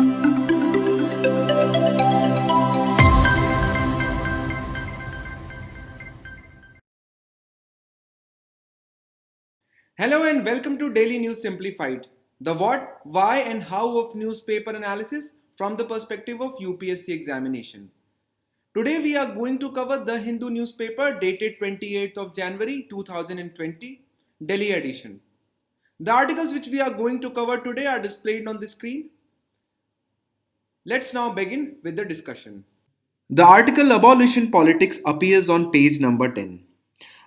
Hello and welcome to Daily News Simplified, the what, why, and how of newspaper analysis from the perspective of UPSC examination. Today we are going to cover the Hindu newspaper dated 28th of January 2020, Delhi edition. The articles which we are going to cover today are displayed on the screen. Let's now begin with the discussion. The article Abolition Politics appears on page number 10.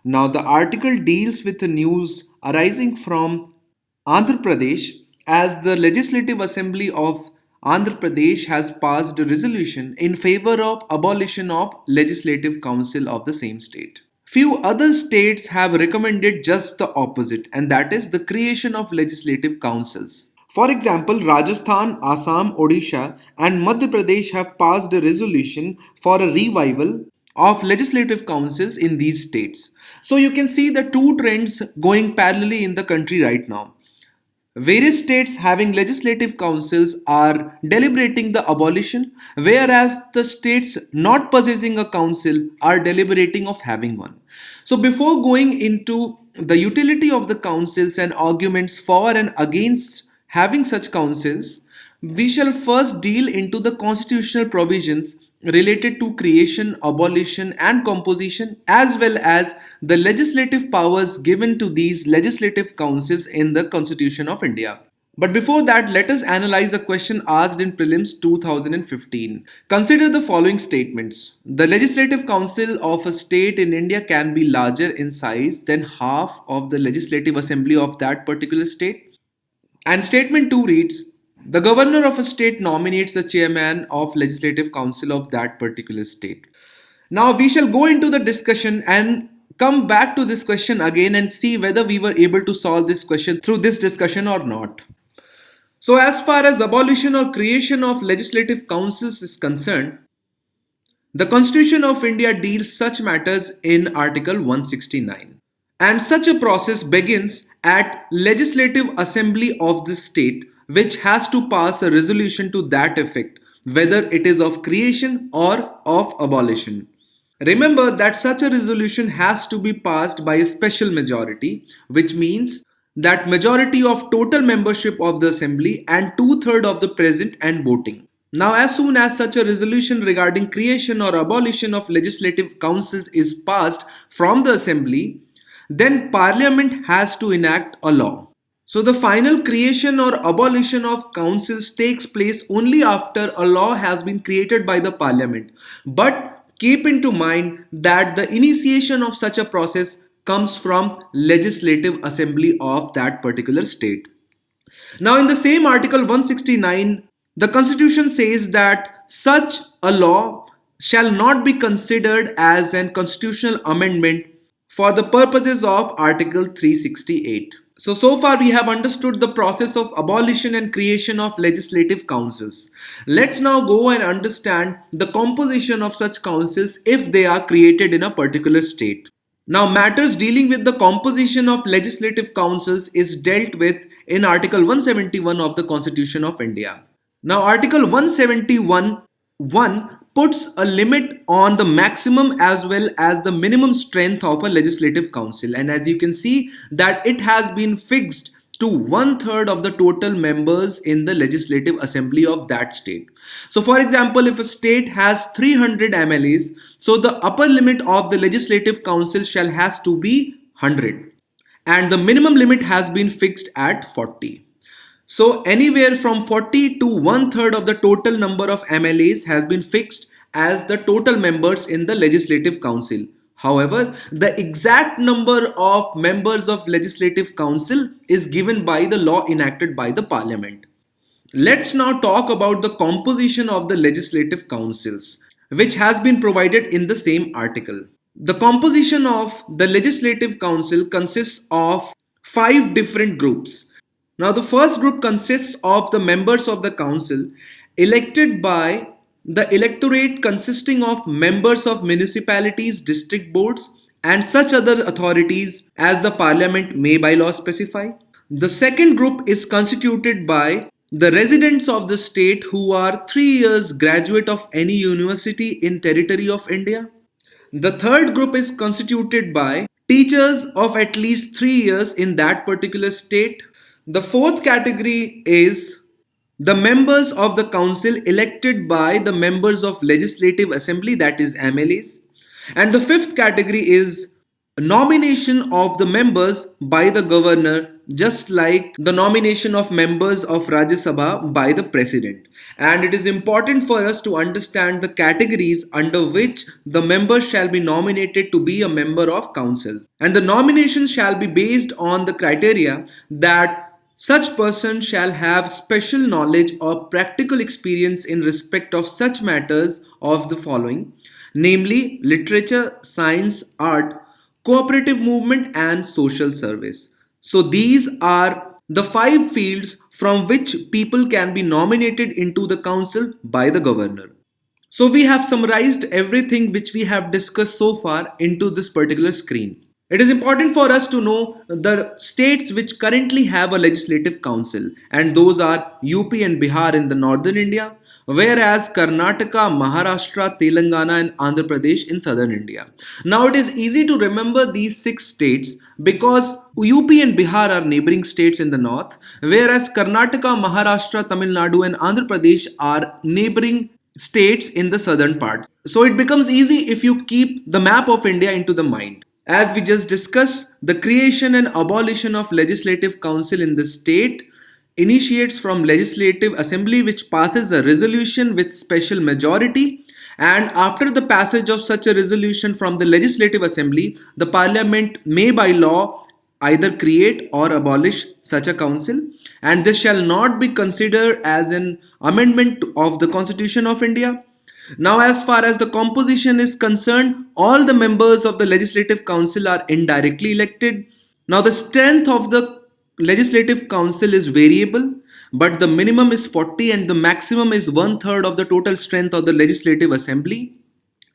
Now, the article deals with the news arising from Andhra Pradesh as the Legislative Assembly of Andhra Pradesh has passed a resolution in favor of abolition of Legislative Council of the same state. Few other states have recommended just the opposite, and that is the creation of legislative councils. For example, Rajasthan, Assam, Odisha, and Madhya Pradesh have passed a resolution for a revival of legislative councils in these states. So you can see the two trends going parallelly in the country right now. Various states having legislative councils are deliberating the abolition, whereas the states not possessing a council are deliberating of having one. So before going into the utility of the councils and arguments for and against having such councils, we shall first deal into the constitutional provisions related to creation, abolition, and composition, as well as the legislative powers given to these legislative councils in the Constitution of India. But before that, let us analyze a question asked in Prelims 2015. Consider the following statements. The Legislative Council of a state in India can be larger in size than half of the Legislative Assembly of that particular state. And statement 2 reads, the governor of a state nominates the chairman of legislative council of that particular state. Now we shall go into the discussion and come back to this question again and see whether we were able to solve this question through this discussion or not. So as far as abolition or creation of legislative councils is concerned, the Constitution of India deals such matters in Article 169. And such a process begins at Legislative Assembly of the state, which has to pass a resolution to that effect, whether it is of creation or of abolition. Remember that such a resolution has to be passed by a special majority, which means that majority of total membership of the assembly and two-thirds of the present and voting. Now, as soon as such a resolution regarding creation or abolition of legislative councils is passed from the assembly, then Parliament has to enact a law. So the final creation or abolition of councils takes place only after a law has been created by the Parliament. But keep into mind that the initiation of such a process comes from Legislative Assembly of that particular state. Now in the same Article 169, the Constitution says that such a law shall not be considered as an constitutional amendment for the purposes of Article 368. So far we have understood the process of abolition and creation of legislative councils. Let's now go and understand the composition of such councils if they are created in a particular state. Now matters dealing with the composition of legislative councils is dealt with in Article 171 of the Constitution of India. Now Article 171(1) puts a limit on the maximum as well as the minimum strength of a legislative council, and as you can see that it has been fixed to 1/3 of the total members in the legislative assembly of that state. So for example, if a state has 300 MLAs, so the upper limit of the legislative council shall has to be 100 and the minimum limit has been fixed at 40. So anywhere from 40 to 1/3 of the total number of MLAs has been fixed as the total members in the Legislative Council. However, the exact number of members of Legislative Council is given by the law enacted by the Parliament. Let's now talk about the composition of the Legislative Councils, which has been provided in the same article. The composition of the Legislative Council consists of 5 different groups. Now, the first group consists of the members of the council elected by the electorate consisting of members of municipalities, district boards, and such other authorities as the Parliament may by law specify. The second group is constituted by the residents of the state who are 3 years graduate of any university in territory of India. The third group is constituted by teachers of at least 3 years in that particular state. The fourth category is the members of the council elected by the members of legislative assembly, that is MLAs. And the fifth category is nomination of the members by the governor, just like the nomination of members of Rajya Sabha by the president. And it is important for us to understand the categories under which the member shall be nominated to be a member of council. And the nomination shall be based on the criteria that such person shall have special knowledge or practical experience in respect of such matters of the following, namely literature, science, art, cooperative movement and social service. So these are the 5 fields from which people can be nominated into the council by the governor. So we have summarized everything which we have discussed so far into this particular screen. It is important for us to know the states which currently have a legislative council, and those are UP and Bihar in the northern India, whereas Karnataka, Maharashtra, Telangana and Andhra Pradesh in southern India. Now it is easy to remember these 6 states because UP and Bihar are neighboring states in the north, whereas Karnataka, Maharashtra, Tamil Nadu and Andhra Pradesh are neighboring states in the southern part. So it becomes easy if you keep the map of India into the mind. As we just discussed, the creation and abolition of legislative council in the state initiates from legislative assembly, which passes a resolution with special majority, and after the passage of such a resolution from the legislative assembly, the parliament may by law either create or abolish such a council, and this shall not be considered as an amendment of the Constitution of India. Now, as far as the composition is concerned, all the members of the Legislative Council are indirectly elected. Now, the strength of the Legislative Council is variable, but the minimum is 40 and the maximum is 1/3 of the total strength of the Legislative Assembly.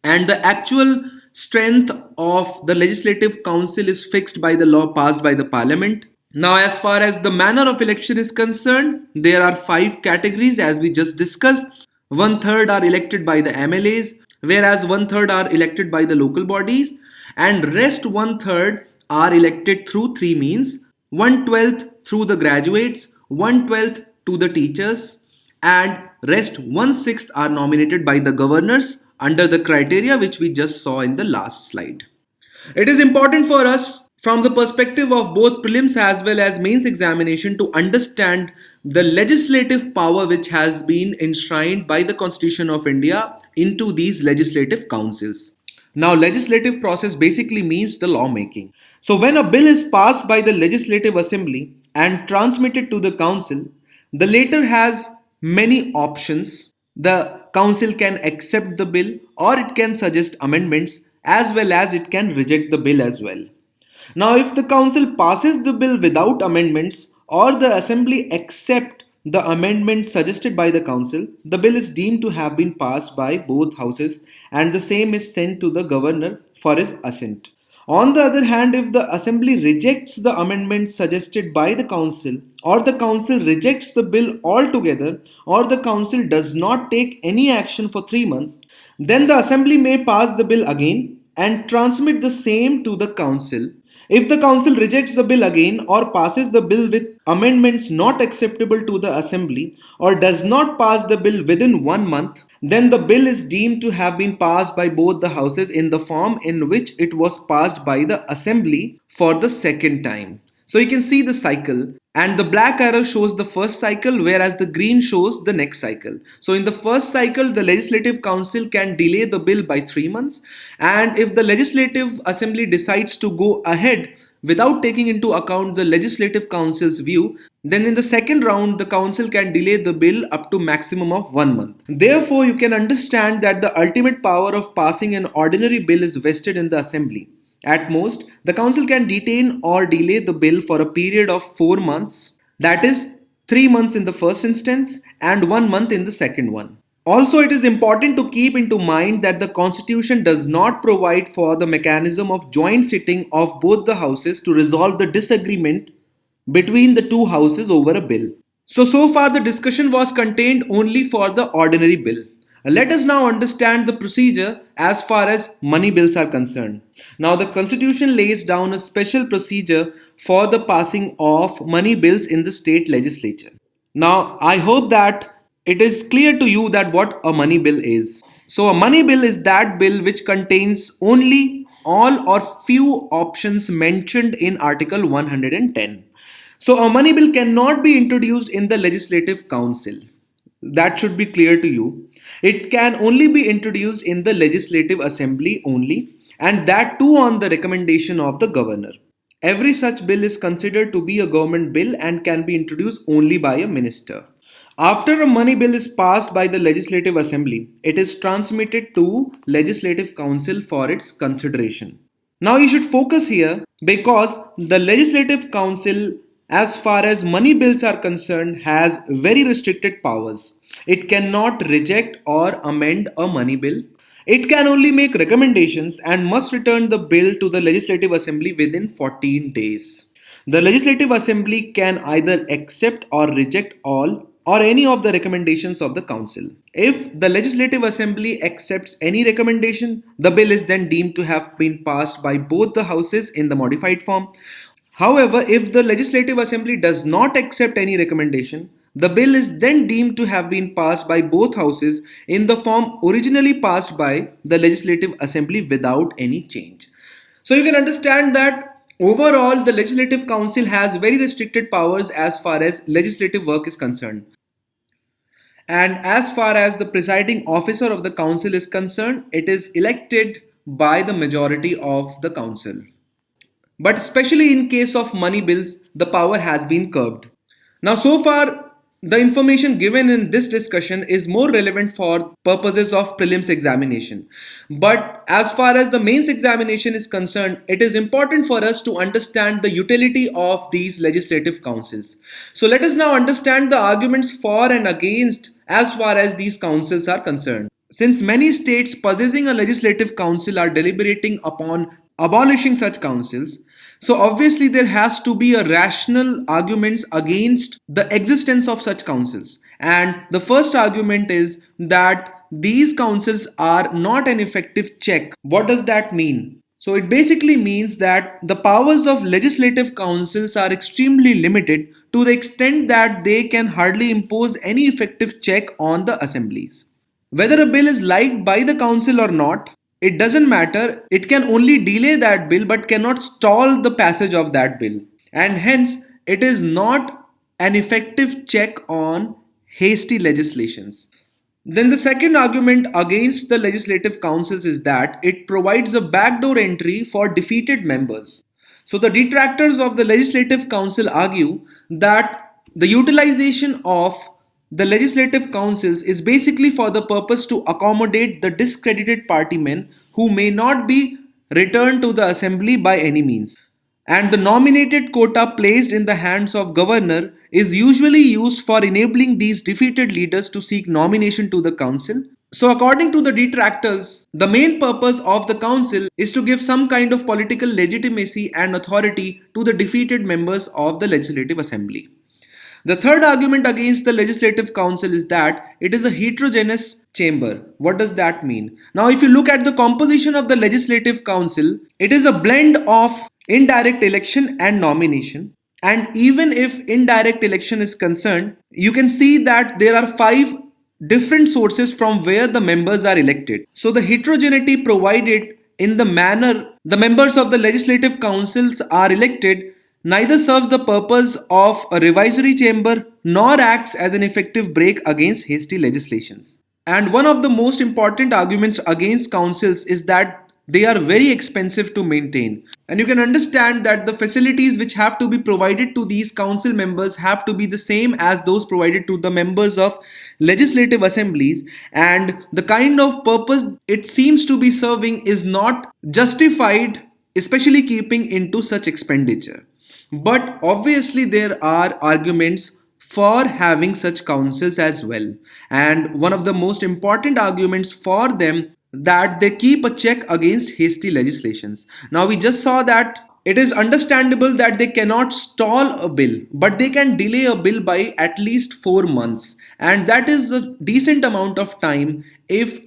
And the actual strength of the Legislative Council is fixed by the law passed by the Parliament. Now, as far as the manner of election is concerned, there are 5 categories as we just discussed. 1/3 are elected by the MLAs, whereas 1/3 are elected by the local bodies, and rest 1/3 are elected through 3 means: 1/12 through the graduates, 1/12 to the teachers, and rest 1/6 are nominated by the governors under the criteria which we just saw in the last slide. It is important for us from the perspective of both prelims as well as mains examination to understand the legislative power which has been enshrined by the Constitution of India into these legislative councils. Now, legislative process basically means the lawmaking. So when a bill is passed by the legislative assembly and transmitted to the council, the latter has many options. The council can accept the bill or it can suggest amendments, as well as it can reject the bill as well. Now, if the council passes the bill without amendments or the assembly accept the amendment suggested by the council, the bill is deemed to have been passed by both houses and the same is sent to the governor for his assent. On the other hand, if the assembly rejects the amendment suggested by the council, or the council rejects the bill altogether, or the council does not take any action for 3 months, then the assembly may pass the bill again and transmit the same to the council. If the council rejects the bill again or passes the bill with amendments not acceptable to the assembly or does not pass the bill within 1 month, then the bill is deemed to have been passed by both the houses in the form in which it was passed by the assembly for the second time. So you can see the cycle, and the black arrow shows the first cycle, whereas the green shows the next cycle. So in the first cycle, the Legislative Council can delay the bill by 3 months, and if the Legislative Assembly decides to go ahead without taking into account the Legislative Council's view, then in the second round, the council can delay the bill up to maximum of 1 month. Therefore, you can understand that the ultimate power of passing an ordinary bill is vested in the assembly. At most, the council can detain or delay the bill for a period of 4 months, that is 3 months in the first instance and 1 month in the second one. Also, it is important to keep into mind that the Constitution does not provide for the mechanism of joint sitting of both the houses to resolve the disagreement between the two houses over a bill. So far the discussion was contained only for the ordinary bill. Let us now understand the procedure as far as money bills are concerned. Now, the Constitution lays down a special procedure for the passing of money bills in the state legislature. Now, I hope that it is clear to you that what a money bill is. So, a money bill is that bill which contains only all or few options mentioned in Article 110. So, a money bill cannot be introduced in the Legislative Council. That should be clear to you. It can only be introduced in the Legislative Assembly only, and that too on the recommendation of the governor. Every such bill is considered to be a government bill and can be introduced only by a minister. After a money bill is passed by the Legislative Assembly, it is transmitted to Legislative Council for its consideration. Now you should focus here because the Legislative Council, as far as money bills are concerned, has very restricted powers. It cannot reject or amend a money bill. It can only make recommendations and must return the bill to the Legislative Assembly within 14 days. The Legislative Assembly can either accept or reject all or any of the recommendations of the Council. If the Legislative Assembly accepts any recommendation, the bill is then deemed to have been passed by both the houses in the modified form. However, if the Legislative Assembly does not accept any recommendation, the bill is then deemed to have been passed by both houses in the form originally passed by the Legislative Assembly without any change. So you can understand that overall the Legislative Council has very restricted powers as far as legislative work is concerned. And as far as the presiding officer of the council is concerned, it is elected by the majority of the council. But especially in case of money bills, the power has been curbed. Now, so far, the information given in this discussion is more relevant for purposes of prelims examination. But as far as the mains examination is concerned, it is important for us to understand the utility of these legislative councils. So let us now understand the arguments for and against as far as these councils are concerned. Since many states possessing a legislative council are deliberating upon abolishing such councils, so obviously there has to be a rational arguments against the existence of such councils. And the first argument is that these councils are not an effective check. What does that mean? So it basically means that the powers of legislative councils are extremely limited to the extent that they can hardly impose any effective check on the assemblies. Whether a bill is liked by the council or not, it doesn't matter. It can only delay that bill but cannot stall the passage of that bill. And hence, it is not an effective check on hasty legislations. Then the second argument against the legislative councils is that it provides a backdoor entry for defeated members. So the detractors of the legislative council argue that the utilization of the legislative councils is basically for the purpose to accommodate the discredited partymen who may not be returned to the assembly by any means. And the nominated quota placed in the hands of governor is usually used for enabling these defeated leaders to seek nomination to the council. So according to the detractors, the main purpose of the council is to give some kind of political legitimacy and authority to the defeated members of the legislative assembly. The third argument against the legislative council is that it is a heterogeneous chamber. What does that mean? Now, if you look at the composition of the legislative council, it is a blend of indirect election and nomination. And even if indirect election is concerned, you can see that there are 5 different sources from where the members are elected. So the heterogeneity provided in the manner the members of the legislative councils are elected neither serves the purpose of a revisory chamber nor acts as an effective brake against hasty legislations. And one of the most important arguments against councils is that they are very expensive to maintain. And you can understand that the facilities which have to be provided to these council members have to be the same as those provided to the members of legislative assemblies, and the kind of purpose it seems to be serving is not justified, especially keeping into such expenditure. But obviously there are arguments for having such councils as well. And one of the most important arguments for them that they keep a check against hasty legislations. Now we just saw that it is understandable that they cannot stall a bill, but they can delay a bill by at least 4 months. And that is a decent amount of time if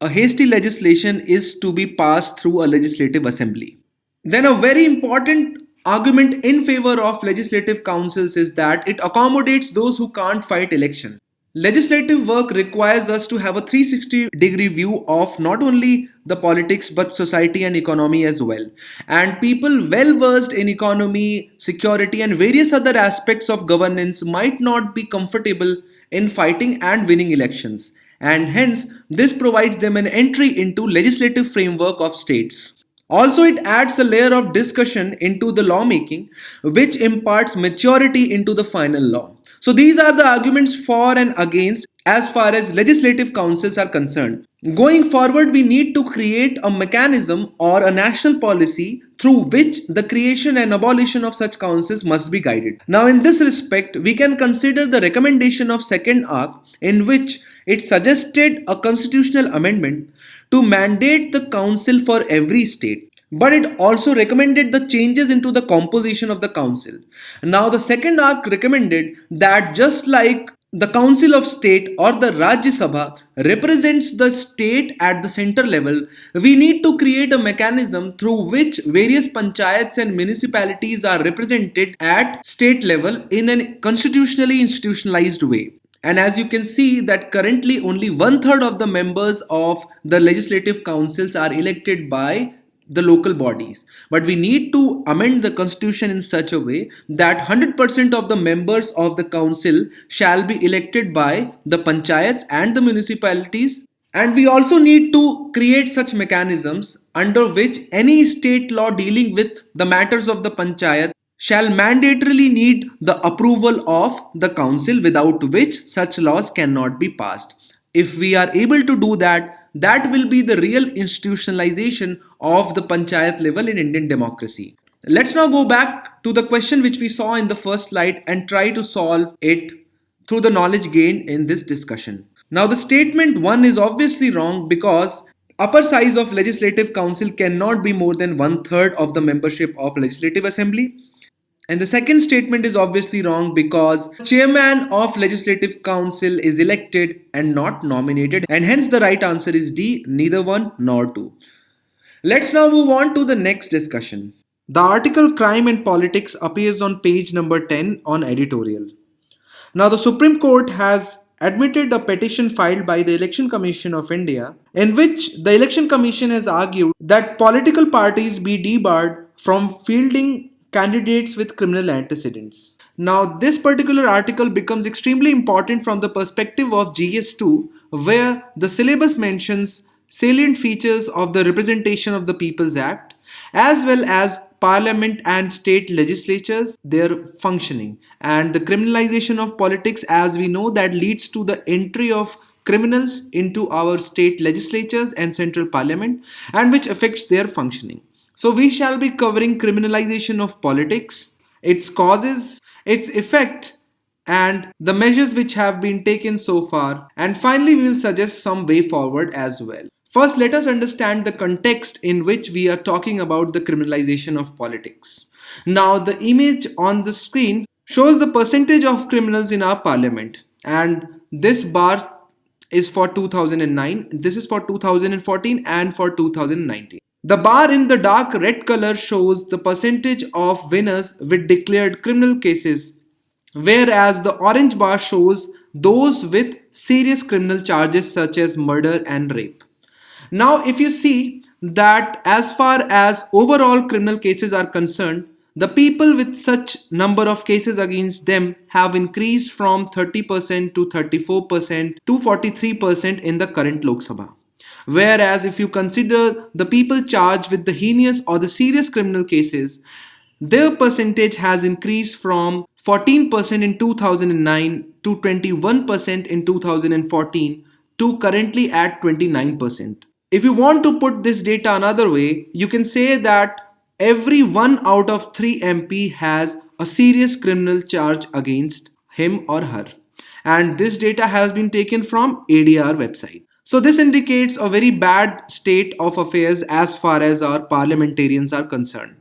a hasty legislation is to be passed through a legislative assembly. Then, a very important argument in favor of legislative councils is that it accommodates those who can't fight elections. Legislative work requires us to have a 360-degree view of not only the politics but society and economy as well. And people well versed in economy, security, and various other aspects of governance might not be comfortable in fighting and winning elections. And hence, this provides them an entry into legislative framework of states. Also, it adds a layer of discussion into the lawmaking, which imparts maturity into the final law. So, these are the arguments for and against as far as legislative councils are concerned. Going forward, we need to create a mechanism or a national policy through which the creation and abolition of such councils must be guided. Now, in this respect, we can consider the recommendation of second arc in which it suggested a constitutional amendment to mandate the council for every state. But it also recommended the changes into the composition of the council. Now, the second arc recommended that just like the Council of State or the Rajya Sabha represents the state at the center level, we need to create a mechanism through which various panchayats and municipalities are represented at state level in a constitutionally institutionalized way. And as you can see that currently only one third of the members of the legislative councils are elected by the local bodies. But we need to amend the constitution in such a way that 100% of the members of the council shall be elected by the panchayats and the municipalities. And we also need to create such mechanisms under which any state law dealing with the matters of the panchayat shall mandatorily need the approval of the council, without which such laws cannot be passed. If we are able to do that, that will be the real institutionalization of the panchayat level in Indian democracy. Let's now go back to the question which we saw in the first slide and try to solve it through the knowledge gained in this discussion. Now, the statement 1 is obviously wrong because upper size of legislative council cannot be more than one third of the membership of legislative assembly. And the second statement is obviously wrong because chairman of legislative council is elected and not nominated, and hence the right answer is D, neither one nor two. Let's now move on to the next discussion. The article Crime and Politics appears on page number 10 on editorial. Now, the Supreme Court has admitted a petition filed by the Election Commission of India in which the Election Commission has argued that political parties be debarred from fielding candidates with criminal antecedents. Now, this particular article becomes extremely important from the perspective of GS2, where the syllabus mentions salient features of the Representation of the People's Act, as well as Parliament and state legislatures, their functioning, and the criminalization of politics, as we know, that leads to the entry of criminals into our state legislatures and central parliament, and which affects their functioning. So we shall be covering criminalization of politics, its causes, its effect, and the measures which have been taken so far. And finally, we will suggest some way forward as well. First, let us understand the context in which we are talking about the criminalization of politics. Now, the image on the screen shows the percentage of criminals in our parliament. And this bar is for 2009, this is for 2014 and for 2019. The bar in the dark red color shows the percentage of winners with declared criminal cases, whereas the orange bar shows those with serious criminal charges such as murder and rape. Now, if you see that as far as overall criminal cases are concerned, the people with such number of cases against them have increased from 30% to 34% to 43% in the current Lok Sabha. Whereas if you consider the people charged with the heinous or the serious criminal cases, their percentage has increased from 14% in 2009 to 21% in 2014 to currently at 29%. If you want to put this data another way, you can say that every 1 out of 3 MP has a serious criminal charge against him or her. And this data has been taken from ADR website. So this indicates a very bad state of affairs as far as our parliamentarians are concerned.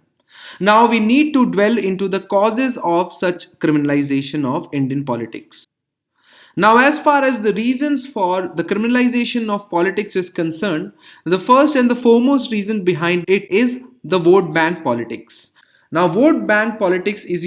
Now we need to dwell into the causes of such criminalization of Indian politics. Now, as far as the reasons for the criminalization of politics is concerned, the first and the foremost reason behind it is the vote bank politics. Now, vote bank politics is,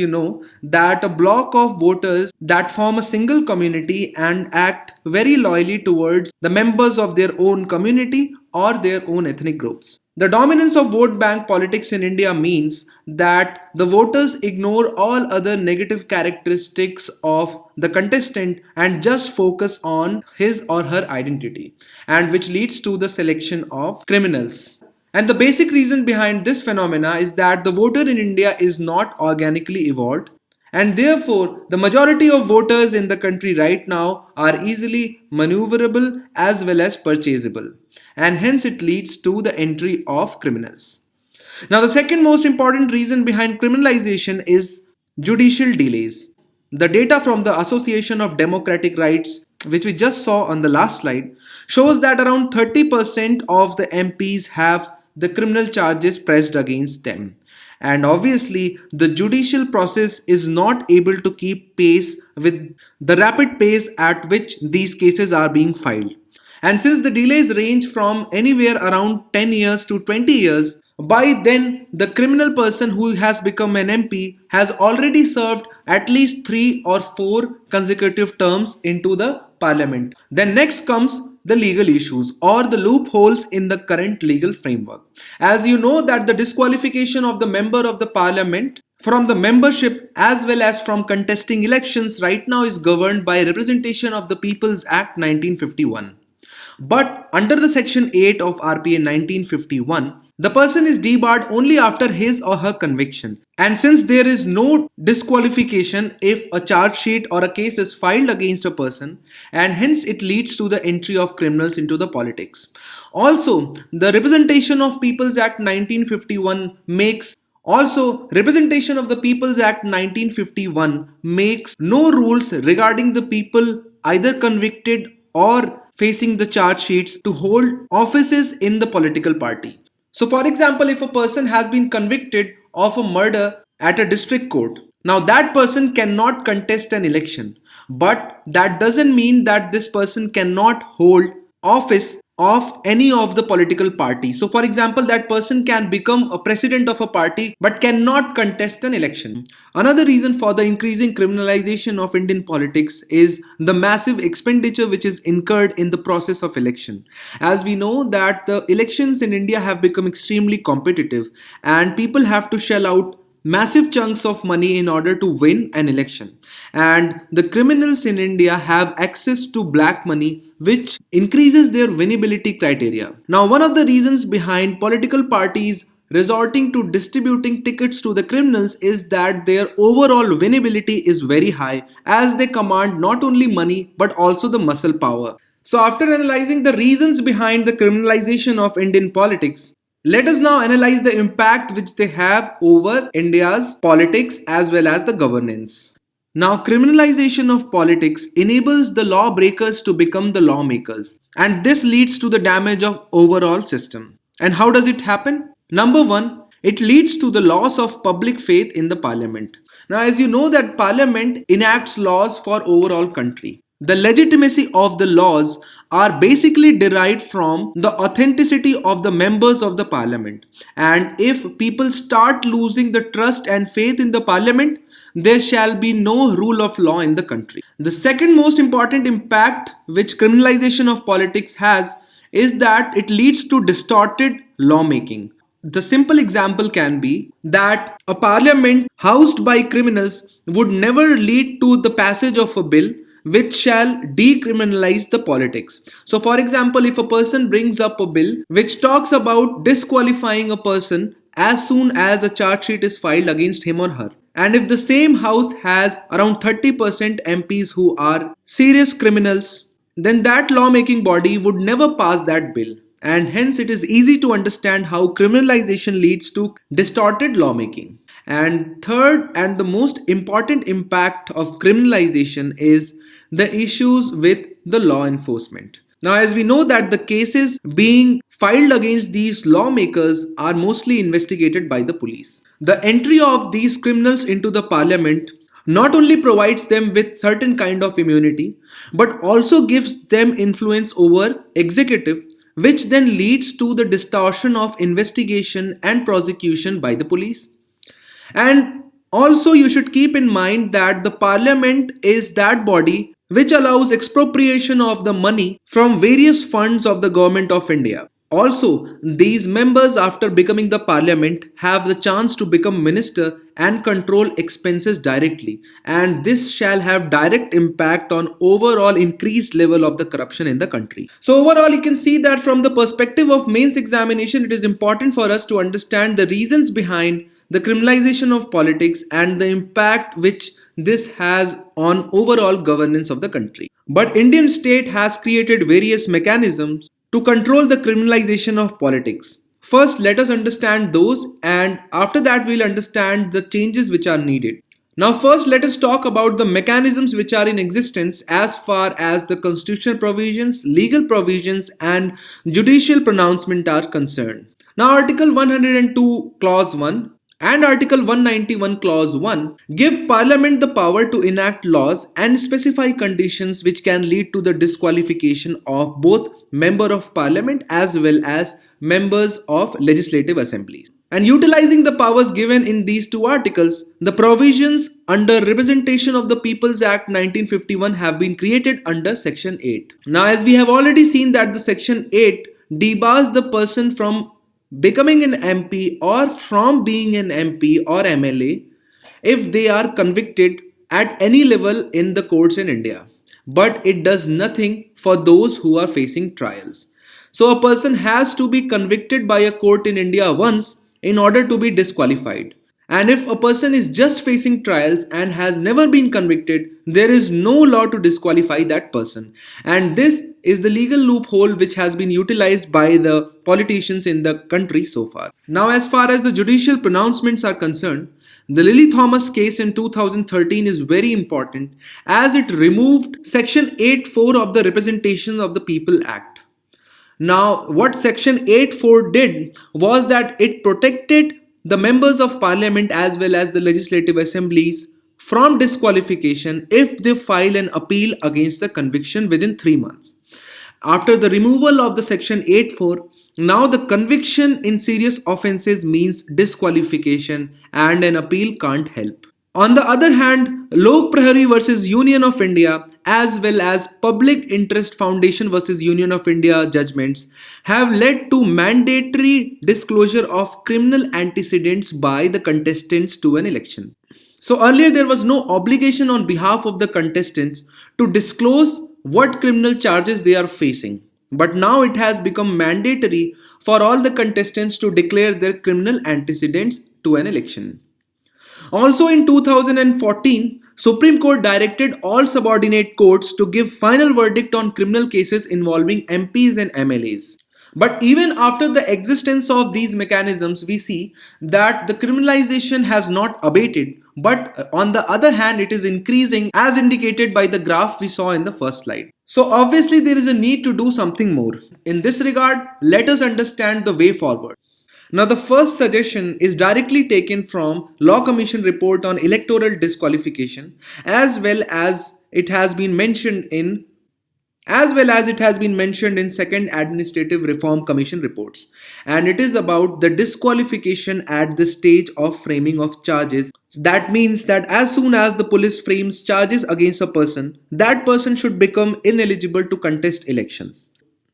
that a block of voters that form a single community and act very loyally towards the members of their own community or their own ethnic groups. The dominance of vote bank politics in India means that the voters ignore all other negative characteristics of the contestant and just focus on his or her identity, and which leads to the selection of criminals. And the basic reason behind this phenomena is that the voter in India is not organically evolved, and therefore the majority of voters in the country right now are easily maneuverable as well as purchasable, and hence it leads to the entry of criminals. Now, the second most important reason behind criminalization is judicial delays. The data from the Association of Democratic Rights, which we just saw on the last slide, shows that around 30% of the MPs have the criminal charges pressed against them. And obviously, the judicial process is not able to keep pace with the rapid pace at which these cases are being filed. And since the delays range from anywhere around 10 years to 20 years, by then the criminal person who has become an MP has already served at least 3 or 4 consecutive terms into the parliament. Then next comes the legal issues or the loopholes in the current legal framework. As you know that the disqualification of the member of the parliament from the membership as well as from contesting elections right now is governed by Representation of the People's Act 1951. But under the section 8 of RPA 1951, the person is debarred only after his or her conviction. And since there is no disqualification if a charge sheet or a case is filed against a person, and hence it leads to the entry of criminals into the politics. Also, the Representation of People's Act 1951 makes Representation of the People's Act 1951 makes no rules regarding the people either convicted or facing the charge sheets to hold offices in the political party. So for example, if a person has been convicted of a murder at a district court, now that person cannot contest an election, but that doesn't mean that this person cannot hold office of any of the political party. So for example, that person can become a president of a party but cannot contest an election. Another reason for the increasing criminalization of Indian politics is the massive expenditure which is incurred in the process of election. As we know that the elections in India have become extremely competitive and people have to shell out massive chunks of money in order to win an election, and the criminals in India have access to black money which increases their winnability criteria. Now, one of the reasons behind political parties resorting to distributing tickets to the criminals is that their overall winnability is very high, as they command not only money but also the muscle power. So after analyzing the reasons behind the criminalization of Indian politics, let us now analyze the impact which they have over India's politics as well as the governance. Now, criminalization of politics enables the lawbreakers to become the lawmakers, and this leads to the damage of overall system. And how does it happen? Number one, it leads to the loss of public faith in the parliament. Now, as you know that parliament enacts laws for overall country. The legitimacy of the laws are basically derived from the authenticity of the members of the parliament. And if people start losing the trust and faith in the parliament, there shall be no rule of law in the country. The second most important impact which criminalization of politics has is that it leads to distorted lawmaking. The simple example can be that a parliament housed by criminals would never lead to the passage of a bill which shall decriminalize the politics. So for example, if a person brings up a bill which talks about disqualifying a person as soon as a charge sheet is filed against him or her, and if the same house has around 30% MPs who are serious criminals, then that lawmaking body would never pass that bill. And hence it is easy to understand how criminalization leads to distorted lawmaking. And third and the most important impact of criminalization is the issues with the law enforcement. Now, as we know that the cases being filed against these lawmakers are mostly investigated by the police. The entry of these criminals into the parliament not only provides them with certain kind of immunity but also gives them influence over executive, which then leads to the distortion of investigation and prosecution by the police. And also, you should keep in mind that the parliament is that body which allows expropriation of the money from various funds of the government of India. Also, these members, after becoming the parliament, have the chance to become minister and control expenses directly, and this shall have direct impact on overall increased level of the corruption in the country. So overall, you can see that from the perspective of mains examination, it is important for us to understand the reasons behind the criminalization of politics and the impact which this has on overall governance of the country. But Indian state has created various mechanisms to control the criminalization of politics. First, let us understand those, and after that we'll understand the changes which are needed. Now first let us talk about the mechanisms which are in existence as far as the constitutional provisions, legal provisions and judicial pronouncement are concerned. Now Article 102 Clause 1 and Article 191 Clause 1 give Parliament the power to enact laws and specify conditions which can lead to the disqualification of both Member of Parliament as well as members of legislative assemblies. And utilizing the powers given in these two articles, the provisions under Representation of the People's Act 1951 have been created under Section 8. Now, as we have already seen that the Section 8 debars the person from becoming an MP or from being an MP or MLA if they are convicted at any level in the courts in India. But it does nothing for those who are facing trials. So a person has to be convicted by a court in India once in order to be disqualified. And if a person is just facing trials and has never been convicted, there is no law to disqualify that person. And this is the legal loophole which has been utilized by the politicians in the country so far. Now, as far as the judicial pronouncements are concerned, the Lily Thomas case in 2013 is very important as it removed Section 8(4) of the Representation of the People Act. Now, what Section 8(4) did was that it protected the members of parliament as well as the legislative assemblies from disqualification if they file an appeal against the conviction within 3 months. After the removal of the Section 8(4), now the conviction in serious offences means disqualification and an appeal can't help. On the other hand, Lok Prahari versus Union of India as well as Public Interest Foundation versus Union of India judgments have led to mandatory disclosure of criminal antecedents by the contestants to an election. So earlier there was no obligation on behalf of the contestants to disclose what criminal charges they are facing. But now it has become mandatory for all the contestants to declare their criminal antecedents to an election. Also in 2014, Supreme Court directed all subordinate courts to give final verdict on criminal cases involving MPs and MLAs. But even after the existence of these mechanisms, we see that the criminalization has not abated, but on the other hand, it is increasing as indicated by the graph we saw in the first slide. So obviously there is a need to do something more. In this regard, let us understand the way forward. Now the first suggestion is directly taken from Law Commission report on electoral disqualification as well as it has been mentioned in second Administrative Reform Commission reports, and it is about the disqualification at the stage of framing of charges. That means that as soon as the police frames charges against a person, that person should become ineligible to contest elections.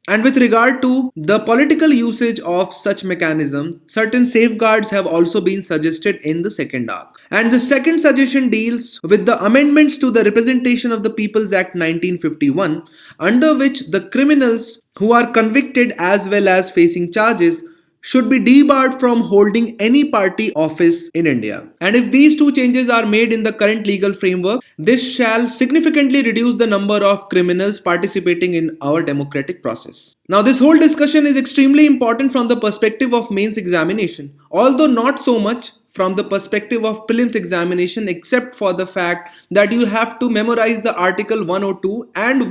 And with regard to the political usage of such mechanism, certain safeguards have also been suggested in the second arc. And the second suggestion deals with the amendments to the Representation of the People's Act 1951, under which the criminals who are convicted as well as facing charges should be debarred from holding any party office in India. And if these two changes are made in the current legal framework, this shall significantly reduce the number of criminals participating in our democratic process. Now, this whole discussion is extremely important from the perspective of mains examination, although not so much from the perspective of prelims examination, except for the fact that you have to memorize the Article 102 and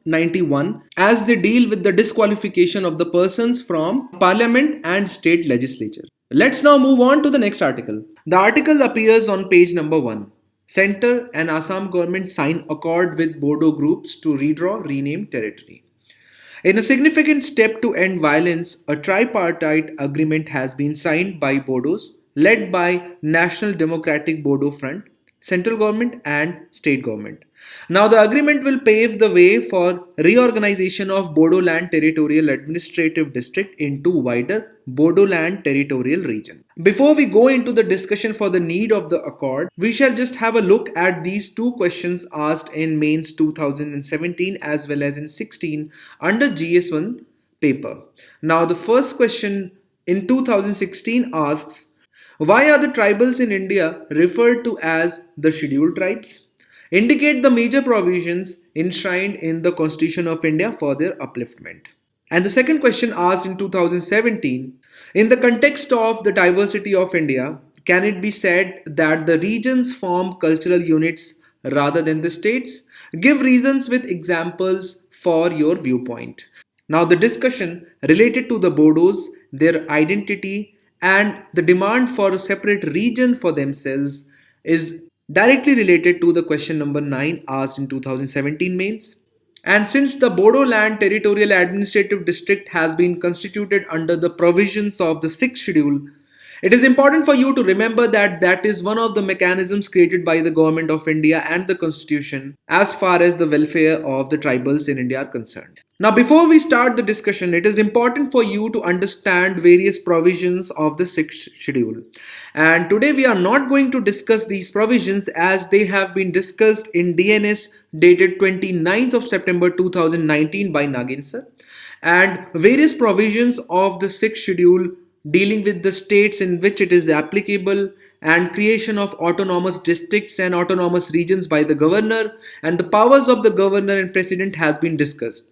91 as they deal with the disqualification of the persons from parliament and state legislature. Let's now move on to the next article. The article appears on page number 1. Centre and Assam government sign accord with Bodo groups to redraw renamed territory. In a significant step to end violence, a tripartite agreement has been signed by Bodos, led by National Democratic Bodo Front, central government and state government. Now the agreement will pave the way for reorganization of Bodoland Territorial Administrative District into wider Bodoland Territorial Region. Before we go into the discussion for the need of the accord, we shall just have a look at these two questions asked in mains 2017 as well as in 16 under GS1 paper. Now the first question in 2016 asks, why are the tribals in India referred to as the scheduled tribes? Indicate the major provisions enshrined in the Constitution of India for their upliftment. And the second question asked in 2017, in the context of the diversity of India, can it be said that the regions form cultural units rather than the states? Give reasons with examples for your viewpoint. Now the discussion related to the Bodos, their identity, and the demand for a separate region for themselves is directly related to the question number 9 asked in 2017 mains. And since the Bodoland Territorial Administrative District has been constituted under the provisions of the 6th schedule, it is important for you to remember that that is one of the mechanisms created by the Government of India and the Constitution as far as the welfare of the tribals in India are concerned. Now, before we start the discussion, it is important for you to understand various provisions of the 6th schedule. And today we are not going to discuss these provisions as they have been discussed in DNS dated 29th of September 2019 by Nagin sir, and various provisions of the 6th schedule dealing with the states in which it is applicable and creation of autonomous districts and autonomous regions by the governor and the powers of the governor and president has been discussed.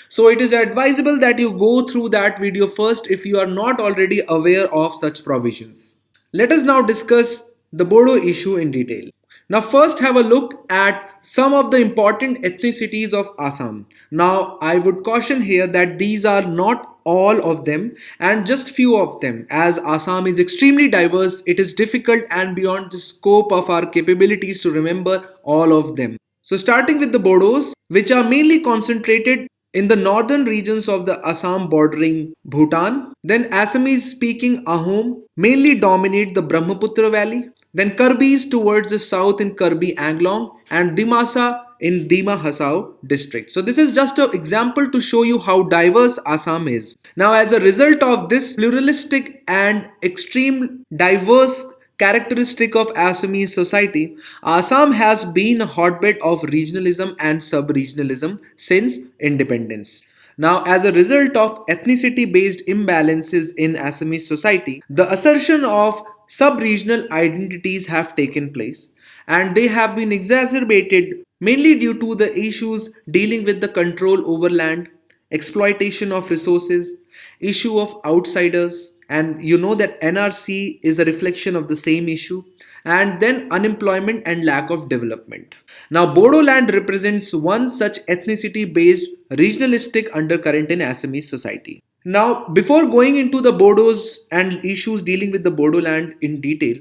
So it is advisable that you go through that video first if you are not already aware of such provisions. Let us now discuss the Bodo issue in detail. Now first have a look at some of the important ethnicities of Assam. Now I would caution here that these are not all of them and just few of them. As Assam is extremely diverse, it is difficult and beyond the scope of our capabilities to remember all of them. So starting with the Bodos, which are mainly concentrated in the northern regions of the Assam bordering Bhutan. Then Assamese speaking Ahom mainly dominate the Brahmaputra valley. Then Karbis towards the south in Karbi Anglong and Dimasa in Dima Hasao district. So this is just an example to show you how diverse Assam is. Now as a result of this pluralistic and extreme diverse characteristic of Assamese society, Assam has been a hotbed of regionalism and sub-regionalism since independence. Now, as a result of ethnicity-based imbalances in Assamese society, the assertion of sub-regional identities have taken place and they have been exacerbated mainly due to the issues dealing with the control over land, exploitation of resources, issue of outsiders, and you know that NRC is a reflection of the same issue, and then unemployment and lack of development. Now, Bodoland represents one such ethnicity-based regionalistic undercurrent in Assamese society. Now, before going into the Bodos and issues dealing with the Bodoland in detail,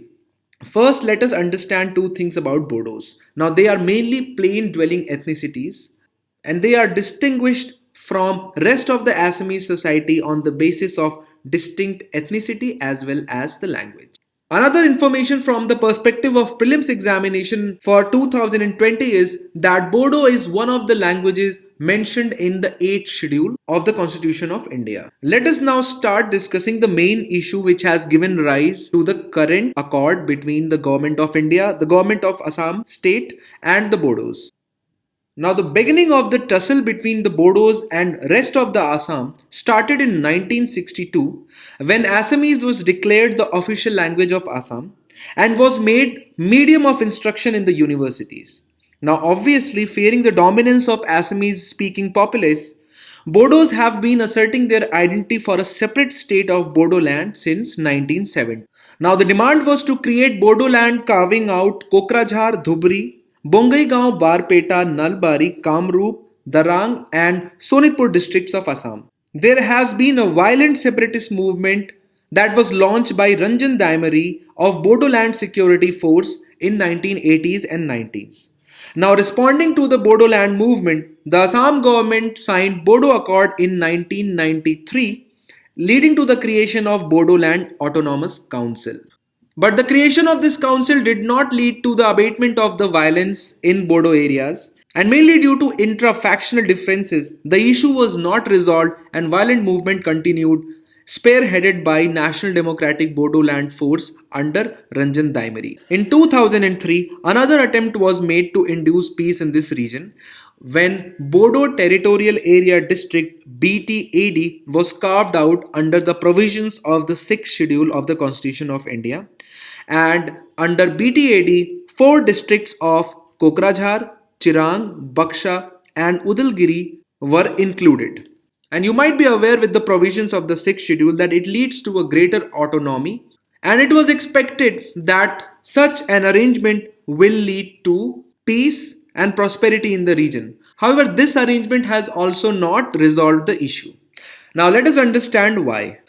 first let us understand two things about Bodos. Now, they are mainly plain-dwelling ethnicities, and they are distinguished from rest of the Assamese society on the basis of distinct ethnicity as well as the language. Another information from the perspective of prelims examination for 2020 is that Bodo is one of the languages mentioned in the 8th schedule of the Constitution of India. Let us now start discussing the main issue which has given rise to the current accord between the Government of India, the Government of Assam state and the Bodos. Now, the beginning of the tussle between the Bodos and rest of the Assam started in 1962 when Assamese was declared the official language of Assam and was made medium of instruction in the universities. Now, obviously, fearing the dominance of Assamese speaking populace, Bodos have been asserting their identity for a separate state of Bodoland since 1970. Now, the demand was to create Bodoland carving out Kokrajhar, Dhubri, Bongaigaon, Barpeta, Nalbari, Kamrup, Darang, and Sonitpur districts of Assam. There has been a violent separatist movement that was launched by Ranjan Daimari of Bodo Land Security Force in 1980s and 90s. Now, responding to the Bodo Land movement, the Assam government signed Bodo Accord in 1993, leading to the creation of Bodo Land Autonomous Council. But the creation of this council did not lead to the abatement of the violence in Bodo areas, and mainly due to intra-factional differences, the issue was not resolved and violent movement continued, spearheaded by National Democratic Bodo Land Force under Ranjan Daimari. In 2003, another attempt was made to induce peace in this region when Bodo Territorial Area District BTAD was carved out under the provisions of the 6th schedule of the Constitution of India, and under BTAD, 4 districts of Kokrajhar, Chirang, Baksha, and Udalgiri were included. And you might be aware with the provisions of the 6th schedule that it leads to a greater autonomy, and it was expected that such an arrangement will lead to peace and prosperity in the region. However, this arrangement has also not resolved the issue. Now, let us understand why.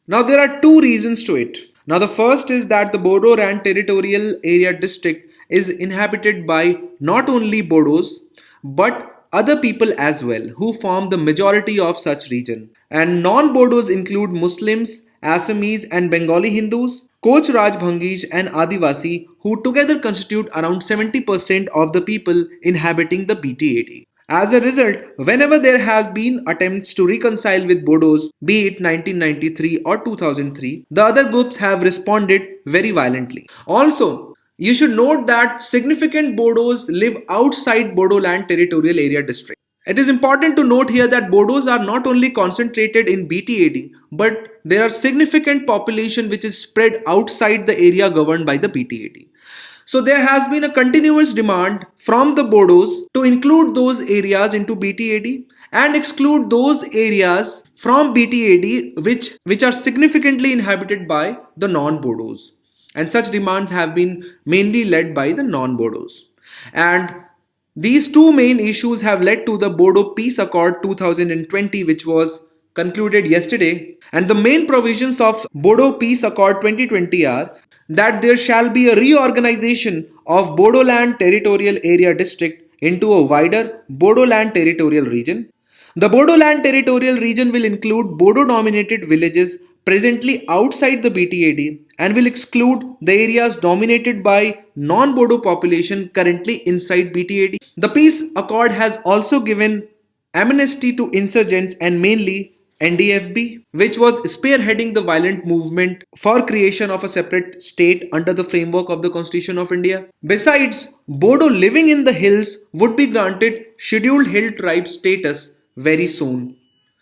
Now, there are two reasons to it. Now, the first is that the Bodo Land Territorial Area District is inhabited by not only Bodos but other people as well who form the majority of such region. And non-Bodos include Muslims, Assamese and Bengali Hindus, Koch Rajbhangis and Adivasi who together constitute around 70% of the people inhabiting the BTAD. As a result, whenever there have been attempts to reconcile with Bodos, be it 1993 or 2003, the other groups have responded very violently. Also, you should note that significant Bodos live outside Bodo Land Territorial Area District. It is important to note here that Bodos are not only concentrated in BTAD, but there are significant population which is spread outside the area governed by the BTAD. So there has been a continuous demand from the Bodos to include those areas into BTAD and exclude those areas from BTAD which are significantly inhabited by the non-Bodos. And such demands have been mainly led by the non-Bodos. And these two main issues have led to the Bodo Peace Accord 2020, which was concluded yesterday. And the main provisions of Bodo Peace Accord 2020 are that there shall be a reorganization of Bodo Land Territorial Area District into a wider Bodo Land Territorial Region. The Bodo Land Territorial Region will include Bodo-dominated villages presently outside the BTAD and will exclude the areas dominated by non-Bodo population currently inside BTAD. The peace accord has also given amnesty to insurgents and mainly NDFB, which was spearheading the violent movement for creation of a separate state under the framework of the Constitution of India. Besides, Bodo living in the hills would be granted Scheduled Hill Tribe status very soon.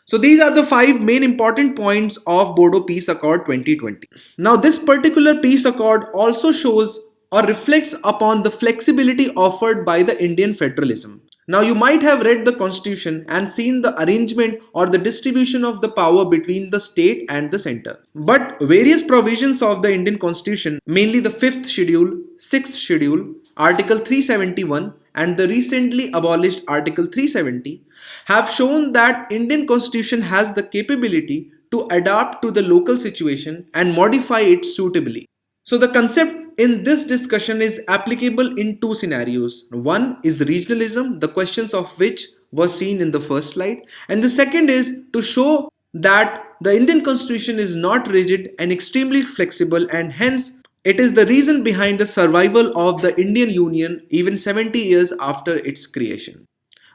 So these are the 5 main important points of Bodo Peace Accord 2020. Now this particular peace accord also shows or reflects upon the flexibility offered by the Indian federalism. Now you might have read the constitution and seen the arrangement or the distribution of the power between the state and the center. But various provisions of the Indian constitution, mainly the 5th schedule, 6th schedule, Article 371 and the recently abolished Article 370 have shown that Indian constitution has the capability to adapt to the local situation and modify it suitably. So the concept in this discussion is applicable in 2 scenarios. One is regionalism, the questions of which were seen in the first slide, and the second is to show that the Indian constitution is not rigid and extremely flexible, and hence it is the reason behind the survival of the Indian Union even 70 years after its creation.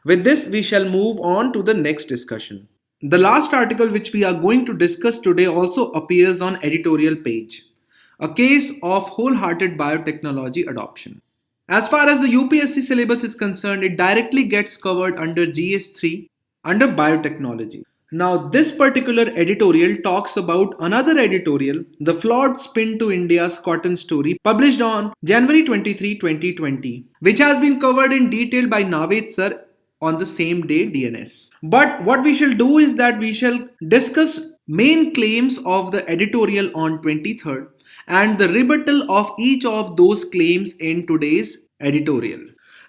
With this, we shall move on to the next discussion. The last article which we are going to discuss today also appears on editorial page. A case of wholehearted biotechnology adoption. As far as the UPSC syllabus is concerned, it directly gets covered under GS3 under biotechnology. Now, this particular editorial talks about another editorial, The Flawed Spin to India's Cotton Story, published on January 23, 2020, which has been covered in detail by Naved sir on the same day DNS. But what we shall do is that we shall discuss main claims of the editorial on 23rd and the rebuttal of each of those claims in today's editorial.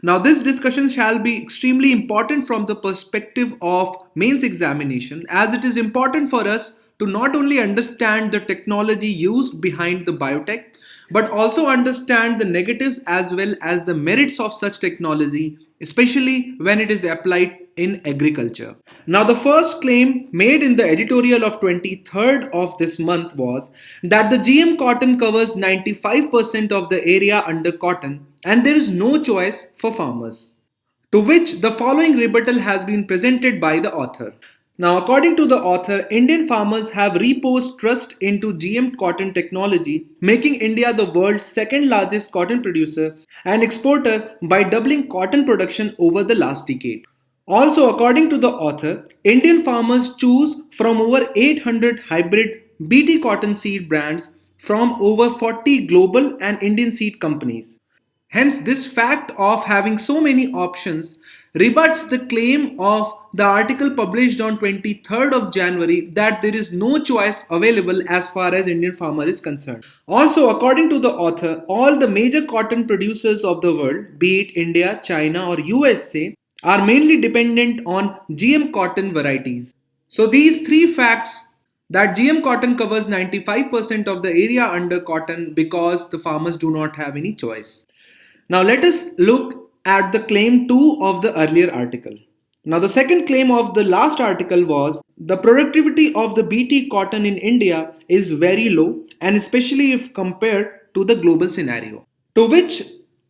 Now, this discussion shall be extremely important from the perspective of mains examination, as it is important for us to not only understand the technology used behind the biotech, but also understand the negatives as well as the merits of such technology, especially when it is applied in agriculture. Now, the first claim made in the editorial of 23rd of this month was that the GM cotton covers 95% of the area under cotton and there is no choice for farmers. To which the following rebuttal has been presented by the author. Now, according to the author, Indian farmers have reposed trust into GM cotton technology, making India the world's second largest cotton producer and exporter by doubling cotton production over the last decade. Also, according to the author, Indian farmers choose from over 800 hybrid BT cotton seed brands from over 40 global and Indian seed companies. Hence, this fact of having so many options rebuts the claim of the article published on 23rd of January that there is no choice available as far as Indian farmer is concerned. Also, according to the author, all the major cotton producers of the world, be it India, China or USA, are mainly dependent on GM cotton varieties. So these three facts that GM cotton covers 95% of the area under cotton because the farmers do not have any choice. Now let us look at the claim 2 of the earlier article. Now the second claim of the last article was the productivity of the BT cotton in India is very low and especially if compared to the global scenario. To which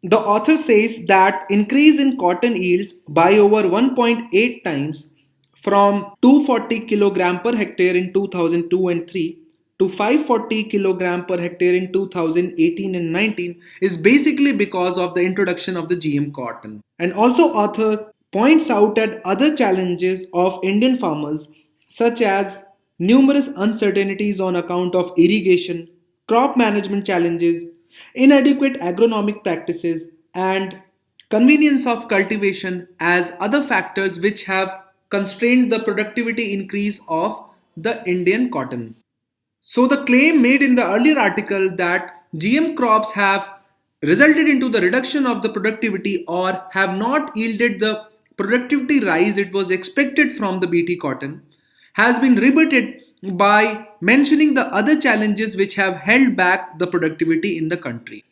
the author says that increase in cotton yields by over 1.8 times from 240 kilogram per hectare in 2002 and 3 to 540 kilogram per hectare in 2018 and 19 is basically because of the introduction of the GM cotton. And also author points out at other challenges of Indian farmers such as numerous uncertainties on account of irrigation, crop management challenges, inadequate agronomic practices and convenience of cultivation as other factors which have constrained the productivity increase of the Indian cotton. So the claim made in the earlier article that GM crops have resulted into the reduction of the productivity or have not yielded the productivity rise it was expected from the BT cotton has been rebutted by mentioning the other challenges which have held back the productivity in the country.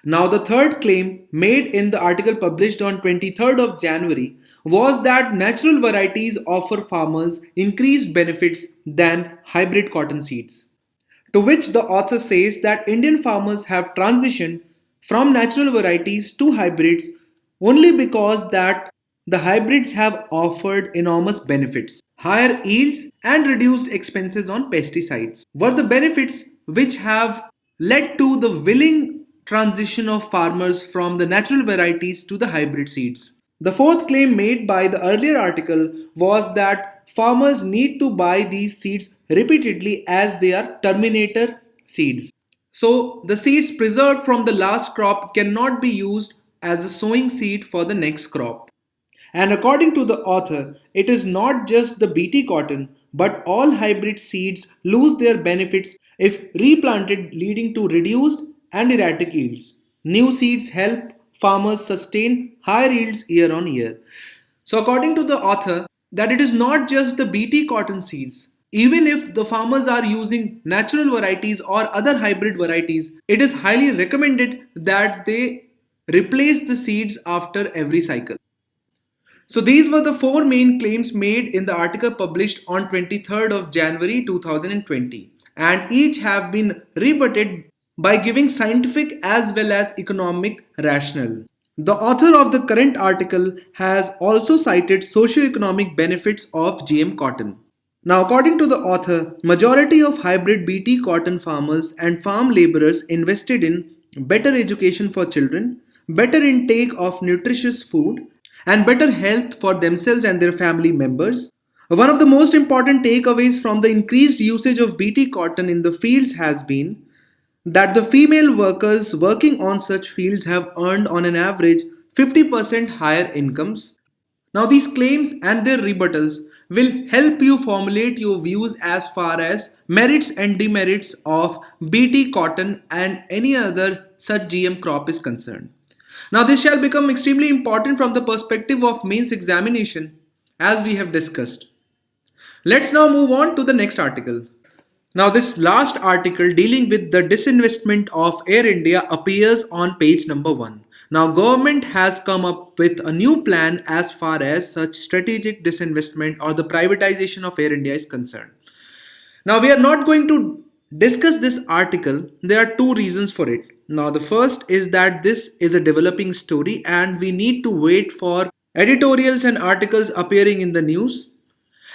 Now, the third claim made in the article published on 23rd of January was that natural varieties offer farmers increased benefits than hybrid cotton seeds. To which the author says that Indian farmers have transitioned from natural varieties to hybrids only because that the hybrids have offered enormous benefits. Higher yields and reduced expenses on pesticides were the benefits which have led to the willing transition of farmers from the natural varieties to the hybrid seeds. The fourth claim made by the earlier article was that farmers need to buy these seeds repeatedly as they are terminator seeds. So the seeds preserved from the last crop cannot be used as a sowing seed for the next crop. And according to the author, it is not just the BT cotton, but all hybrid seeds lose their benefits if replanted, leading to reduced and erratic yields. New seeds help farmers sustain higher yields year on year. So, according to the author, that it is not just the BT cotton seeds. Even if the farmers are using natural varieties or other hybrid varieties, it is highly recommended that they replace the seeds after every cycle. So these were the four main claims made in the article published on 23rd of January 2020 and each have been rebutted by giving scientific as well as economic rationale. The author of the current article has also cited socio-economic benefits of GM cotton. Now, according to the author, majority of hybrid BT cotton farmers and farm laborers invested in better education for children, better intake of nutritious food, and better health for themselves and their family members. One of the most important takeaways from the increased usage of BT cotton in the fields has been that the female workers working on such fields have earned on an average 50% higher incomes. Now, these claims and their rebuttals will help you formulate your views as far as merits and demerits of BT cotton and any other such GM crop is concerned. Now this shall become extremely important from the perspective of mains examination as we have discussed. Let's now move on to the next article. Now this last article dealing with the disinvestment of Air India appears on page number 1. Now government has come up with a new plan as far as such strategic disinvestment or the privatization of Air India is concerned. Now we are not going to discuss this article. There are two reasons for it. Now the first is that this is a developing story and we need to wait for editorials and articles appearing in the news,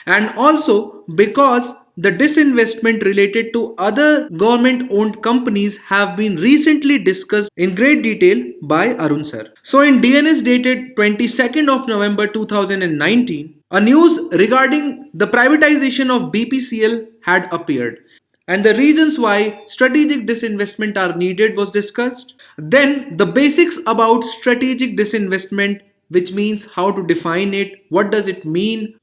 and also because the disinvestment related to other government owned companies have been recently discussed in great detail by Arun sir. So in DNS dated 22nd of November 2019, a news regarding the privatization of BPCL had appeared, and the reasons why strategic disinvestment are needed was discussed. Then the basics about strategic disinvestment, which means how to define it, what does it mean.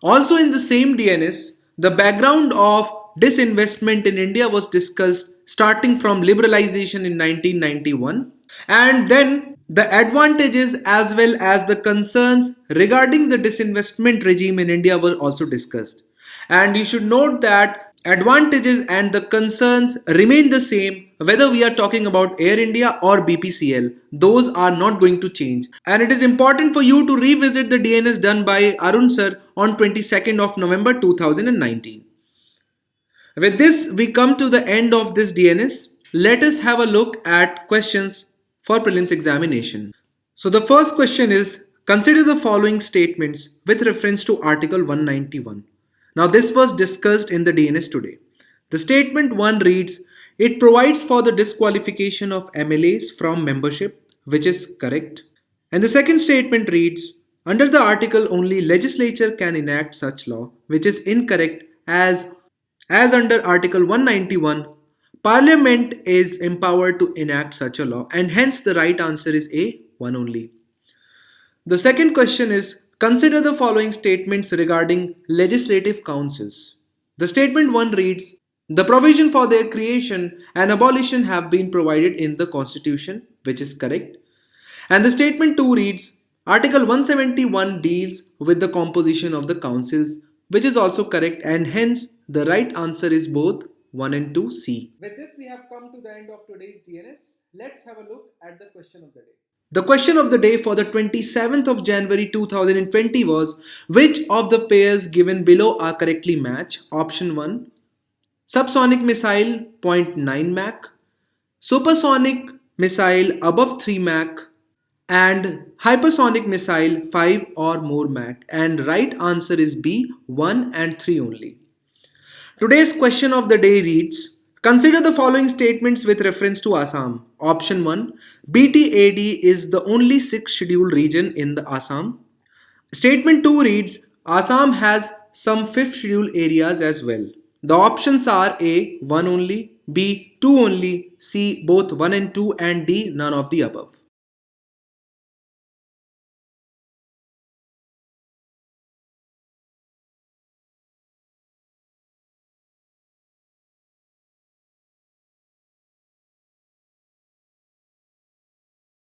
Also in the same DNS, the background of disinvestment in India was discussed starting from liberalization in 1991, and then the advantages as well as the concerns regarding the disinvestment regime in India were also discussed. And you should note that advantages and the concerns remain the same whether we are talking about Air India or BPCL. Those are not going to change. And it is important for you to revisit the DNS done by Arun sir on 22nd of November 2019. With this, we come to the end of this DNS. Let us have a look at questions for prelims examination. So the first question is, consider the following statements with reference to Article 191. Now this was discussed in the DNS today. The statement 1 reads, it provides for the disqualification of MLAs from membership, which is correct. And the second statement reads, under the article only legislature can enact such law, which is incorrect as under Article 191, Parliament is empowered to enact such a law, and hence the right answer is A, 1 only. The second question is, consider the following statements regarding legislative councils. The statement 1 reads, the provision for their creation and abolition have been provided in the Constitution, which is correct. And the statement 2 reads, Article 171 deals with the composition of the councils, which is also correct, and hence the right answer is both 1 and 2 C. With this, we have come to the end of today's DNS. Let's have a look at the question of the day. The question of the day for the 27th of January 2020 was, which of the pairs given below are correctly matched? Option 1, subsonic missile 0.9 Mach, supersonic missile above 3 Mach, and hypersonic missile 5 or more Mach. And right answer is B, 1 and 3 only. Today's question of the day reads, consider the following statements with reference to Assam. Option 1, BTAD is the only 6th scheduled region in the Assam. Statement 2 reads, Assam has some 5th scheduled areas as well. The options are A, 1 only, B, 2 only, C, both 1 and 2, and D, none of the above.